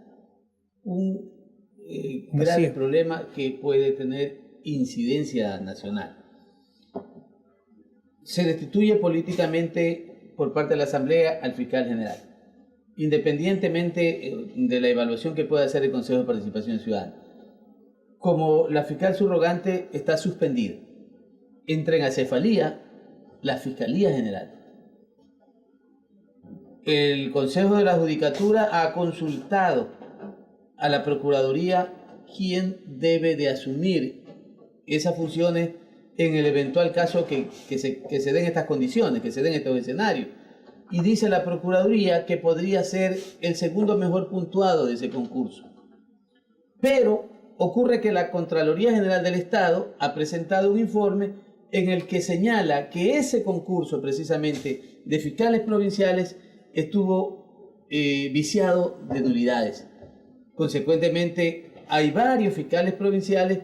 un grave problema que puede tener incidencia nacional. Se destituye políticamente por parte de la Asamblea al fiscal general, independientemente de la evaluación que pueda hacer el Consejo de Participación Ciudadana. Como la fiscal subrogante está suspendida, entra en acefalía la Fiscalía General. El Consejo de la Judicatura ha consultado a la Procuraduría quién debe de asumir esas funciones en el eventual caso que se den estas condiciones, que se den estos escenarios. Y dice la Procuraduría que podría ser el segundo mejor puntuado de ese concurso. Pero ocurre que la Contraloría General del Estado ha presentado un informe en el que señala que ese concurso precisamente de fiscales provinciales estuvo viciado de nulidades. Consecuentemente, hay varios fiscales provinciales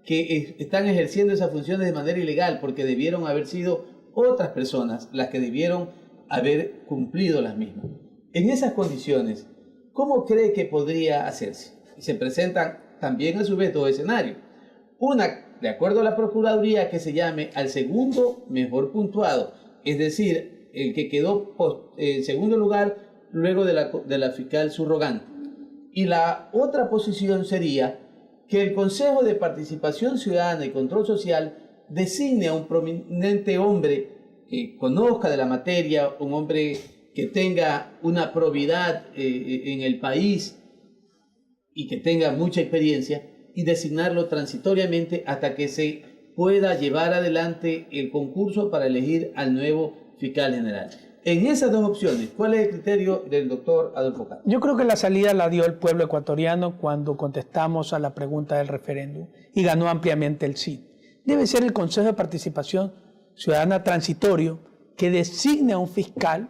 que están ejerciendo esas funciones de manera ilegal porque debieron haber sido otras personas las que debieron haber cumplido las mismas. En esas condiciones, ¿cómo cree que podría hacerse? Se presentan también a su vez dos escenarios. Una, de acuerdo a la Procuraduría, que se llame al segundo mejor puntuado, es decir, el que quedó en segundo lugar luego de la fiscal subrogante. Y la otra posición sería que el Consejo de Participación Ciudadana y Control Social designe a un prominente hombre que conozca de la materia, un hombre que tenga una probidad en el país y que tenga mucha experiencia, y designarlo transitoriamente hasta que se pueda llevar adelante el concurso para elegir al nuevo fiscal general. En esas dos opciones, ¿cuál es el criterio del doctor Adolfo Castro? Yo creo que la salida la dio el pueblo ecuatoriano cuando contestamos a la pregunta del referéndum y ganó ampliamente el sí. Debe ser el Consejo de Participación Ciudadana transitorio que designe a un fiscal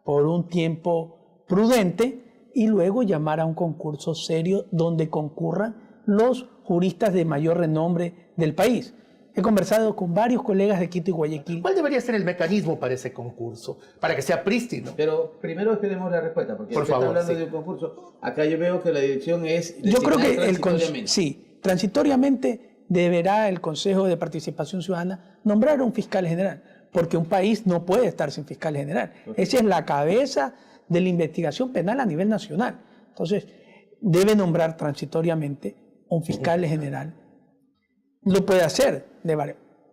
por un tiempo prudente y luego llamar a un concurso serio donde concurran los juristas de mayor renombre del país. He conversado con varios colegas de Quito y Guayaquil. ¿Cuál debería ser el mecanismo para ese concurso? Para que sea prístino. Pero primero esperemos la respuesta, porque por favor, está hablando sí. de un concurso. Acá yo veo que la dirección es... Yo creo que transitoriamente. Transitoriamente deberá el Consejo de Participación Ciudadana nombrar un fiscal general, porque un país no puede estar sin fiscal general. Esa es la cabeza de la investigación penal a nivel nacional. Entonces, debe nombrar transitoriamente un fiscal general. Lo puede hacer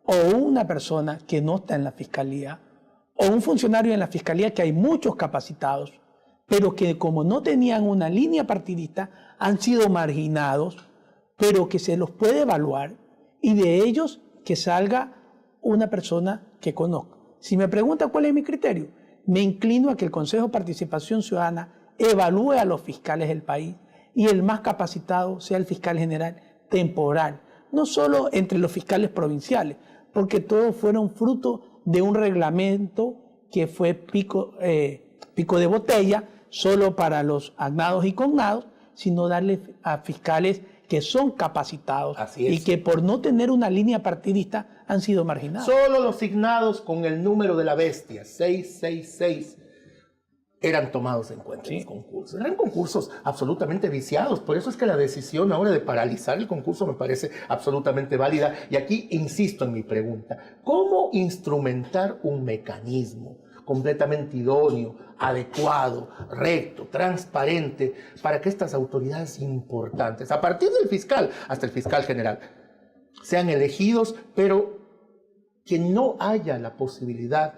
o una persona que no está en la fiscalía, o un funcionario en la fiscalía, que hay muchos capacitados, pero que como no tenían una línea partidista, han sido marginados, pero que se los puede evaluar, y de ellos que salga una persona que conozca. Si me pregunta cuál es mi criterio, me inclino a que el Consejo de Participación Ciudadana evalúe a los fiscales del país y el más capacitado sea el fiscal general temporal, no solo entre los fiscales provinciales, porque todos fueron fruto de un reglamento que fue pico de botella solo para los agnados y cognados, sino darle a fiscales que son capacitados Así es. y que por no tener una línea partidista han sido marginados. Solo los signados con el número de la bestia, 666, eran tomados en cuenta en los concursos. Eran concursos absolutamente viciados. Por eso es que la decisión ahora de paralizar el concurso me parece absolutamente válida. Y aquí insisto en mi pregunta. ¿Cómo instrumentar un mecanismo completamente idóneo, adecuado, recto, transparente, para que estas autoridades importantes, a partir del fiscal hasta el fiscal general, sean elegidos, pero que no haya la posibilidad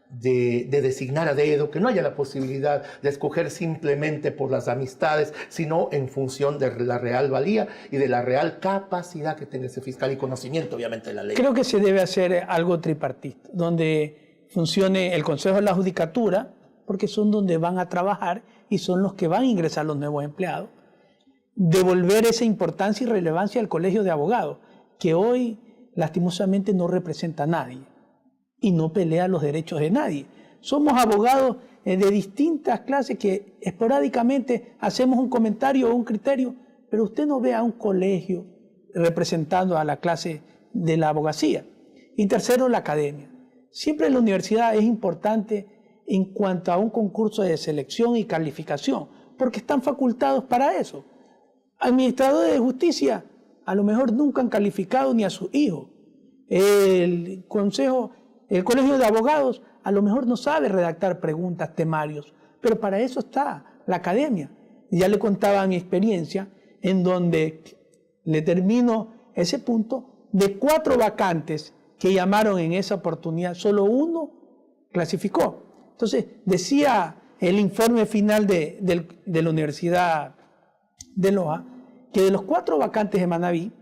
de designar a dedo, que no haya la posibilidad de escoger simplemente por las amistades, sino en función de la real valía y de la real capacidad que tenga ese fiscal y conocimiento, obviamente, de la ley? Creo que se debe hacer algo tripartito, donde funcione el Consejo de la Judicatura, porque son donde van a trabajar y son los que van a ingresar los nuevos empleados. Devolver esa importancia y relevancia al Colegio de Abogados, que hoy lastimosamente no representa a nadie y no pelea los derechos de nadie. Somos abogados de distintas clases que esporádicamente hacemos un comentario o un criterio, pero usted no ve a un colegio representando a la clase de la abogacía. Y tercero, la academia. Siempre la universidad es importante en cuanto a un concurso de selección y calificación, porque están facultados para eso. Administradores de justicia a lo mejor nunca han calificado ni a sus hijos. El Colegio de Abogados a lo mejor no sabe redactar preguntas, temarios, pero para eso está la academia. Ya le contaba mi experiencia en donde le termino ese punto de 4 vacantes que llamaron en esa oportunidad, solo 1 clasificó. Entonces, decía el informe final de la Universidad de Loja, que de los 4 vacantes de Manabí,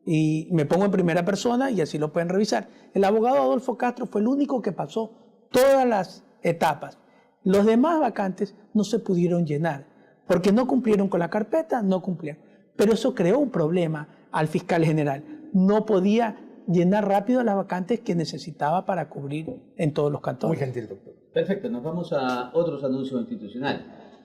y me pongo en primera persona y así lo pueden revisar, el abogado Adolfo Castro fue el único que pasó todas las etapas. Los demás vacantes no se pudieron llenar, porque no cumplieron con la carpeta, no cumplían. Pero eso creó un problema al fiscal general. No podía llenar rápido las vacantes que necesitaba para cubrir en todos los cantones. Muy gentil, doctor. Perfecto, nos vamos a otros anuncios institucionales.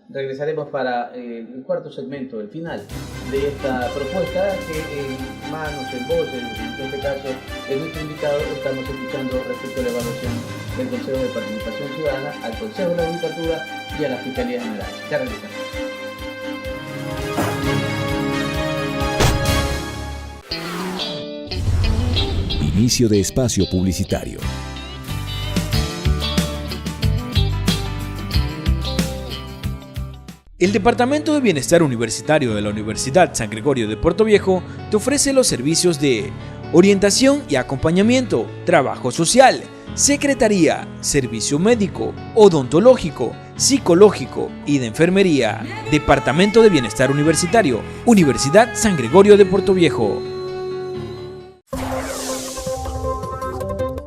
Regresaremos para el cuarto segmento, el final de esta propuesta que en manos, en voz, en este caso de nuestro invitado, estamos escuchando respecto a la evaluación del Consejo de Participación Ciudadana, al Consejo de la Judicatura y a la Fiscalía General. Ya regresamos. Inicio de espacio publicitario. El Departamento de Bienestar Universitario de la Universidad San Gregorio de Puerto Viejo te ofrece los servicios de orientación y acompañamiento, trabajo social, secretaría, servicio médico, odontológico, psicológico y de enfermería. Departamento de Bienestar Universitario, Universidad San Gregorio de Puerto Viejo.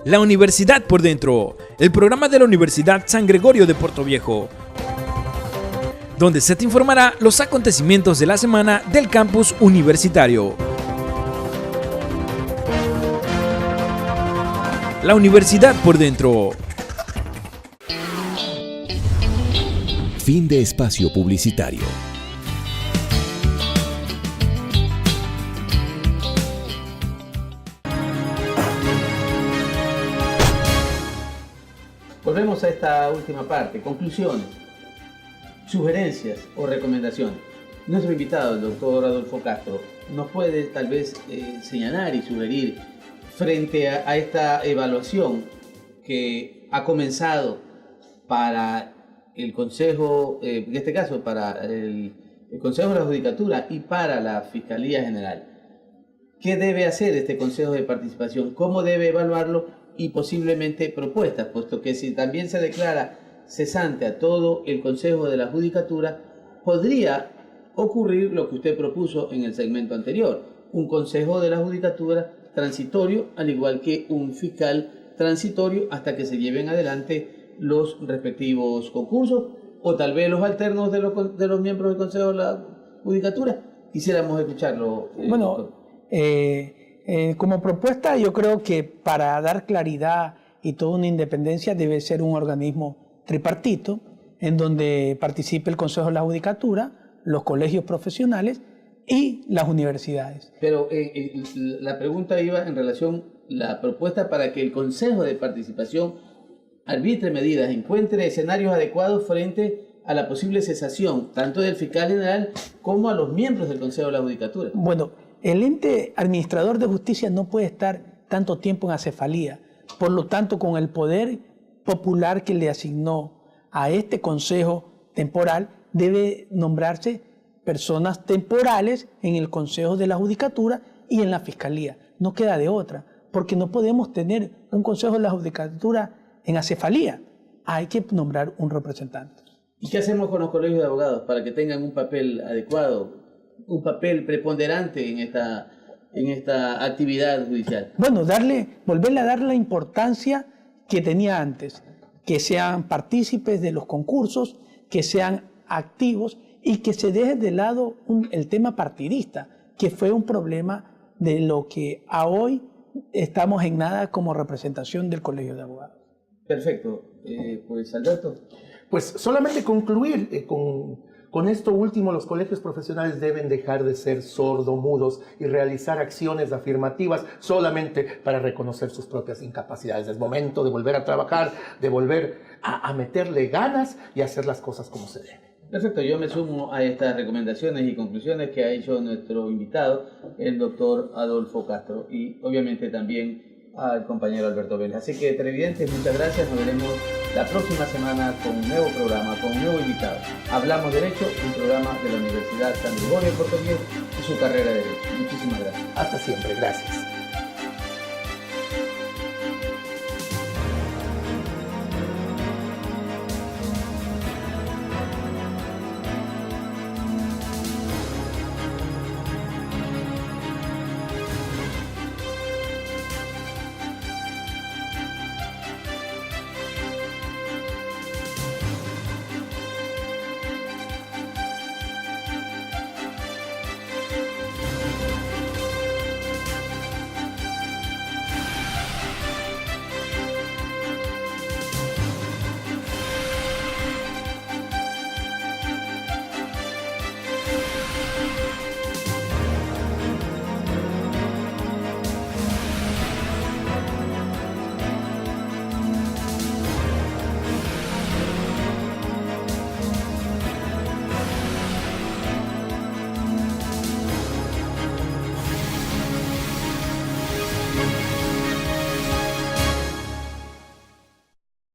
La Universidad por Dentro, el programa de la Universidad San Gregorio de Puerto Viejo, donde se te informará los acontecimientos de la semana del campus universitario. La Universidad por Dentro. Fin de espacio publicitario. Volvemos a esta última parte, conclusiones, sugerencias o recomendaciones. Nuestro invitado, el doctor Adolfo Castro, nos puede tal vez señalar y sugerir frente a esta evaluación que ha comenzado para el Consejo, en este caso para el Consejo de la Judicatura y para la Fiscalía General. ¿Qué debe hacer este Consejo de Participación? ¿Cómo debe evaluarlo? Y posiblemente propuestas, puesto que si también se declara cesante a todo el Consejo de la Judicatura, podría ocurrir lo que usted propuso en el segmento anterior, un Consejo de la Judicatura transitorio, al igual que un fiscal transitorio hasta que se lleven adelante los respectivos concursos, o tal vez los alternos de los miembros del Consejo de la Judicatura. Quisiéramos escucharlo. Bueno, como propuesta, yo creo que para dar claridad y toda una independencia debe ser un organismo tripartito, en donde participe el Consejo de la Judicatura, los colegios profesionales, y las universidades. Pero la pregunta iba en relación a la propuesta para que el Consejo de Participación arbitre medidas, encuentre escenarios adecuados frente a la posible cesación, tanto del fiscal general como a los miembros del Consejo de la Judicatura. Bueno, el ente administrador de justicia no puede estar tanto tiempo en acefalía. Por lo tanto, con el poder popular que le asignó a este consejo temporal, debe nombrarse personas temporales en el Consejo de la Judicatura y en la Fiscalía. No queda de otra, porque no podemos tener un Consejo de la Judicatura en acefalía. Hay que nombrar un representante. ¿Y qué hacemos con los colegios de abogados para que tengan un papel adecuado, un papel preponderante en esta actividad judicial? Bueno, volverle a dar la importancia que tenía antes, que sean partícipes de los concursos, que sean activos y que se deje de lado el tema partidista, que fue un problema de lo que a hoy estamos en nada como representación del Colegio de Abogados. Perfecto. Pues Alberto. Pues solamente concluir con esto último, los colegios profesionales deben dejar de ser sordomudos y realizar acciones afirmativas solamente para reconocer sus propias incapacidades. Es momento de volver a trabajar, de volver a meterle ganas y hacer las cosas como se debe. Perfecto, yo me sumo a estas recomendaciones y conclusiones que ha hecho nuestro invitado, el doctor Adolfo Castro, y obviamente también al compañero Alberto Vélez. Así que, televidentes, muchas gracias. Nos veremos la próxima semana con un nuevo programa, con un nuevo invitado. Hablamos Derecho, un programa de la Universidad San Gregorio de Puerto Viejo y su carrera de Derecho. Muchísimas gracias. Hasta siempre, gracias.